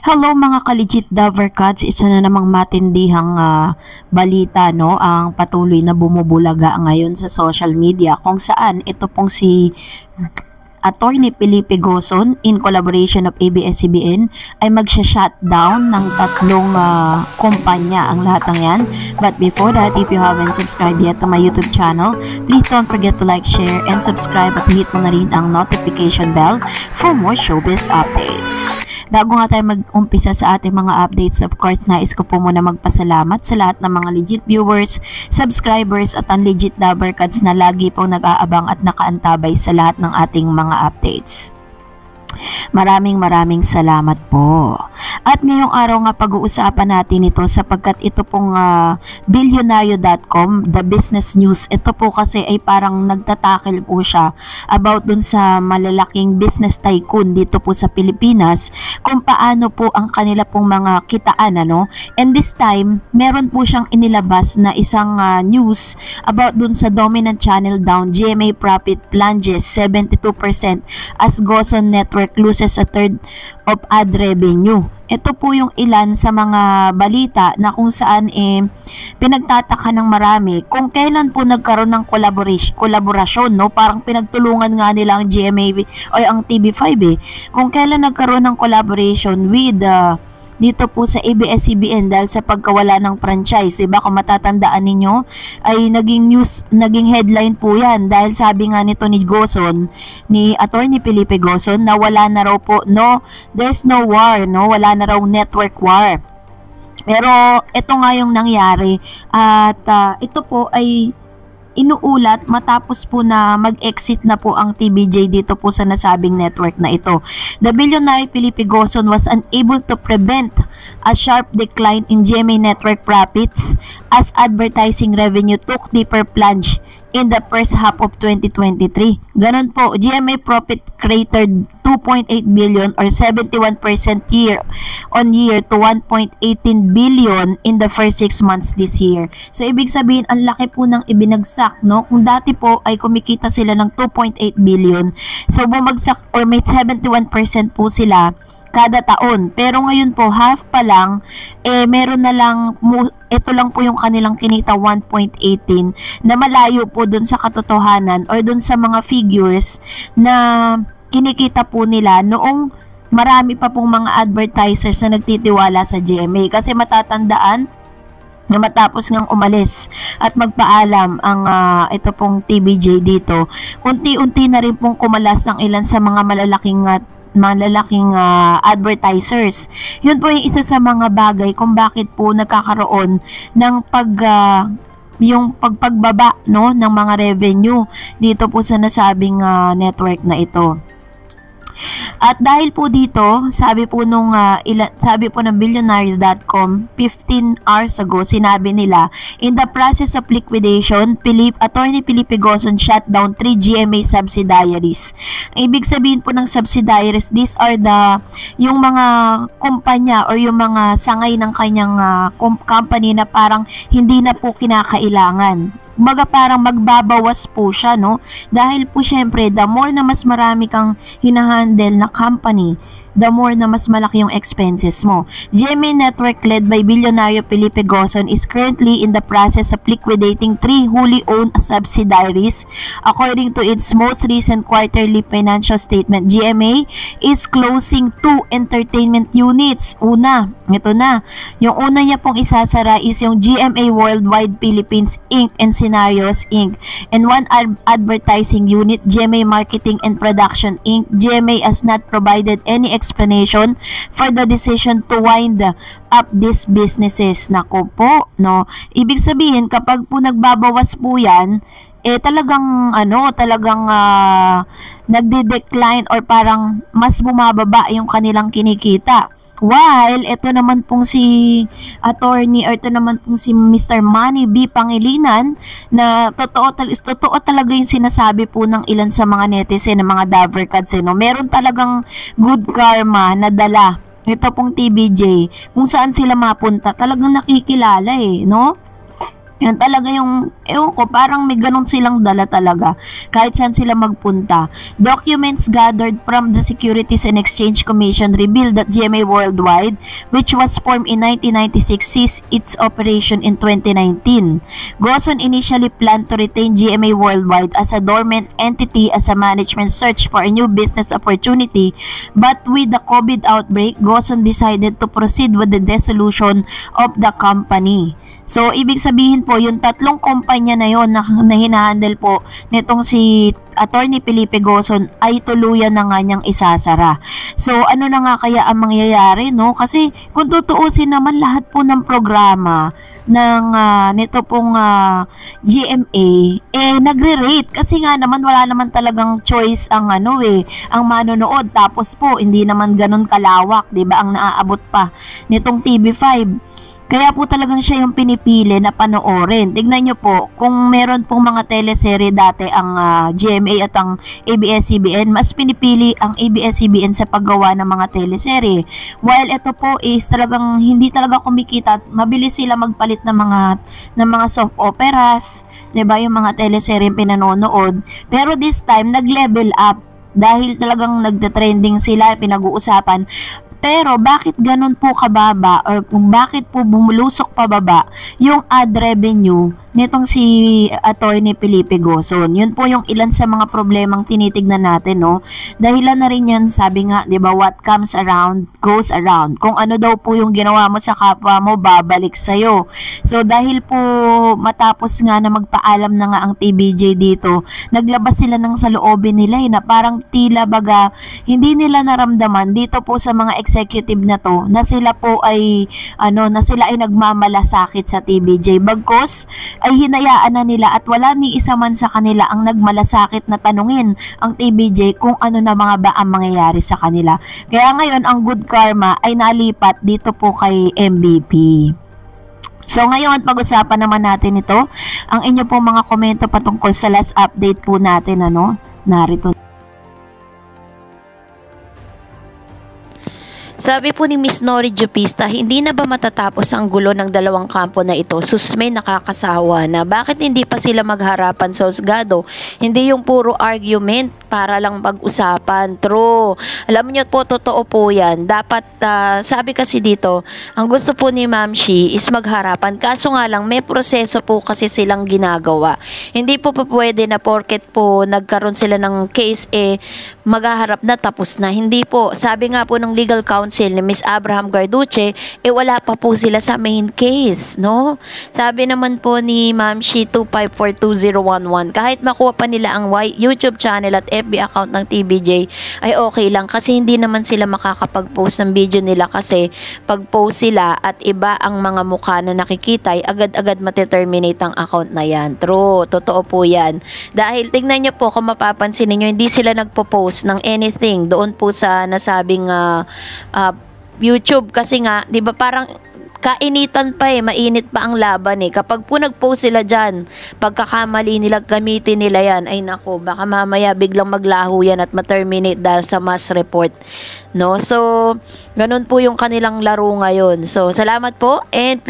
Hello mga ka-legit Davercats, isa na namang matindihang balita no, ang patuloy na bumubulaga ngayon sa social media kung saan ito pong si Attorney Felipe Gozon in collaboration of ABS-CBN ay magsha-shutdown ng tatlong kumpanya ang lahat ng yan. But before that, if you haven't subscribed yet to my YouTube channel, please don't forget to like, share, and subscribe at hit mo na rin ang notification bell for more showbiz updates. Bago nga tayo mag-umpisa sa ating mga updates, of course, nais ko po muna magpasalamat sa lahat ng mga legit viewers, subscribers at ang legit Davercats na lagi pong nag-aabang at nakaantabay sa lahat ng ating mga updates. Maraming salamat po. At ngayong araw nga pag-uusapan natin ito sapagkat ito pong Billionario.com, the business news. Ito po kasi ay parang nagtatakil po siya about dun sa malalaking business tycoon dito po sa Pilipinas kung paano po ang kanila pong mga kitaan ano. And this time, meron po siyang inilabas na isang news about dun sa dominant channel down, GMA profit plunges 72% as Gozon Network loses a third of ad revenue. Ito po yung ilan sa mga balita na kung saan pinagtataka ng marami kung kailan po nagkaroon ng kolaborasyon, no? Parang pinagtulungan nga nila ang GMA o ang TV5 kung kailan nagkaroon ng collaboration with dito po sa ABS-CBN dahil sa pagkawala ng franchise. Diba? Kung matatandaan ninyo, ay naging headline po yan dahil sabi nga nito ni Gozon, ni Attorney Felipe Gozon, na wala na raw po, there's no war, wala na raw network war. Pero ito nga yung nangyari at ito po ay inuulat matapos po na mag-exit na po ang TVJ dito po sa nasabing network na ito. The billionaire Felipe Gozon was unable to prevent a sharp decline in GMA network profits as advertising revenue took deeper plunge in the first half of 2023. Ganon po, GMA profit cratered 2.8 billion or 71% year on year to 1.18 billion in the first 6 months this year. So ibig sabihin ang laki po ng ibinagsak, no? Kung dati po ay kumikita sila ng 2.8 billion. So bumagsak or may 71% po sila kada taon. Pero ngayon po, half pa lang, meron na lang, ito lang po yung kanilang kinita, 1.18, na malayo po dun sa katotohanan or dun sa mga figures na kinikita po nila noong marami pa pong mga advertisers na nagtitiwala sa GMA. Kasi matatandaan, na matapos ngang umalis at magpaalam ang ito pong TVJ dito, unti-unti na rin pong kumalas ang ilan sa mga malalaking advertisers. Yun po yung isa sa mga bagay kung bakit po nagkakaroon ng pagbaba ng mga revenue dito po sa nasabing network na ito. At dahil po dito, sabi po ng Billionaire.com 15 hours ago, sinabi nila, in the process of liquidation, Attorney Felipe Gozon shut down 3 GMA subsidiaries. Ibig sabihin po ng subsidiaries, these are yung mga kumpanya or yung mga sangay ng kanyang company na parang hindi na po kinakailangan. Baga parang magbabawas po siya, dahil po syempre the more na mas marami kang hinahandle na company, the more na mas malaki yung expenses mo. GMA Network led by Billionaire Felipe Gozon is currently in the process of liquidating 3 wholly owned subsidiaries. According to its most recent quarterly financial statement, GMA is closing 2 entertainment units. Ito na. Yung una niya pong isasara is yung GMA Worldwide Philippines Inc. and Scenarios Inc. and one advertising unit, GMA Marketing and Production Inc. GMA has not provided any explanation for the decision to wind up these businesses. Nako po, ibig sabihin kapag po nagbabawas po yan, talagang nagde-decline or parang mas bumababa yung kanilang kinikita. While ito naman pong si attorney or ito naman pong si Mr. Manny B. Pangilinan na totoo talaga yung sinasabi po ng ilan sa mga netizen, ng mga Davercats, meron talagang good karma na dala ito pong TVJ kung saan sila mapunta, talagang nakikilala Yan talaga yung, ewan ko, parang may ganun silang dala talaga kahit saan sila magpunta. Documents gathered from the Securities and Exchange Commission revealed that GMA Worldwide, which was formed in 1996, ceased its operation in 2019. Gozon initially planned to retain GMA Worldwide as a dormant entity as a management search for a new business opportunity, but with the COVID outbreak, Gozon decided to proceed with the dissolution of the company. So, ibig sabihin po, yung tatlong kumpanya na yon na hinahandle po nitong si Attorney Felipe Gozon ay tuluyan na nga niyang isasara. So, ano na nga kaya ang mangyayari, no? Kasi kung tutuusin naman lahat po ng programa ng nito pong GMA, nagre-rate. Kasi nga naman, wala naman talagang choice ang ang manonood. Tapos po, hindi naman ganun kalawak, 'di ba? Ang naaabot pa nitong TV5. Kaya po talagang siya yung pinipili na panoorin. Tignan nyo po, kung meron pong mga teleserye dati ang GMA at ang ABS-CBN, mas pinipili ang ABS-CBN sa paggawa ng mga teleserye. While ito po is talagang hindi talaga kumikita at mabilis sila magpalit ng mga soap operas, 'di ba, yung mga teleserye pinanonood. Pero this time, nag-level up dahil talagang nagte-trending sila, pinag-uusapan. Pero bakit ganun po kababa or kung bakit po bumulusok pababa yung ad revenue nitong si Attorney Felipe Gozon? Yun po yung ilan sa mga problemang tinitignan natin, no? Dahilan na rin yan, sabi nga, 'di ba, what comes around goes around. Kung ano daw po yung ginawa mo sa kapwa mo, babalik sa'yo. So dahil po matapos nga na magpaalam na nga ang TVJ dito, naglabas sila ng saloobin nila na parang tila baga hindi nila naramdaman dito po sa mga executive na to na sila po ay na sila ay nagmamalasakit sa TVJ. Bagkos ay hinayaan na nila at wala ni isa man sa kanila ang nagmalasakit na tanungin ang TVJ kung ano na mga ba ang mangyayari sa kanila. Kaya ngayon ang good karma ay nalipat dito po kay MVP. So ngayon, pag-usapan naman natin ito, ang inyo pong mga komento patungkol sa last update po natin, narito. Sabi po ni Miss Nori Jupista, hindi na ba matatapos ang gulo ng dalawang kampo na ito? Susme, nakakasawa na. Bakit hindi pa sila magharapan sa husgado? Hindi yung puro argument para lang pag-usapan. True. Alam niyo po, totoo po yan. Dapat, sabi kasi dito, ang gusto po ni Ma'am Shi is magharapan. Kaso nga lang, may proseso po kasi silang ginagawa. Hindi po pwede na porket po nagkaroon sila ng case, maghaharap na tapos na. Hindi po. Sabi nga po ng legal counsel ni Miss Abraham Garduce, wala pa po sila sa main case, no? Sabi naman po ni Ma'am Shi 2542011, kahit makuha pa nila ang YouTube channel at FB account ng TVJ, ay okay lang kasi hindi naman sila makakapag-post ng video nila kasi pag-post sila at iba ang mga mukha na nakikita, ay agad-agad mateterminate ang account na yan. True, totoo po yan. Dahil tignan nyo po, kung mapapansin niyo, hindi sila nagpo-post ng anything doon po sa nasabing YouTube kasi nga, 'di ba, parang kainitan pa mainit pa ang laban kapag po nag-post sila dyan, pagkakamali nila, gamitin nila yan, ay nako, baka mamaya biglang maglaho yan at ma-terminate dahil sa mass report, no? So ganun po yung kanilang laro ngayon. So salamat po. And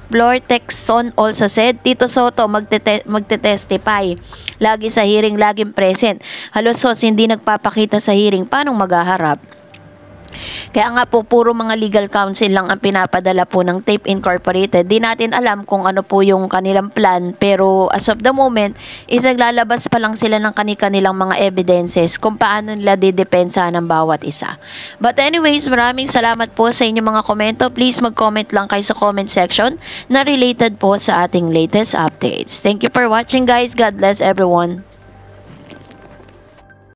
Flor Texon also said, Tito Soto magte-testify lagi sa hearing, laging present. Halos hindi nagpapakita sa hearing, paano maghaharap? Kaya nga po, puro mga legal counsel lang ang pinapadala po ng TAPE Incorporated. Di natin alam kung ano po yung kanilang plan, pero as of the moment, naglalabas pa lang sila ng kanilang mga evidences kung paano nila didepensa ng bawat isa. But anyways, maraming salamat po sa inyong mga komento. Please mag-comment lang kayo sa comment section na related po sa ating latest updates. Thank you for watching, guys. God bless everyone.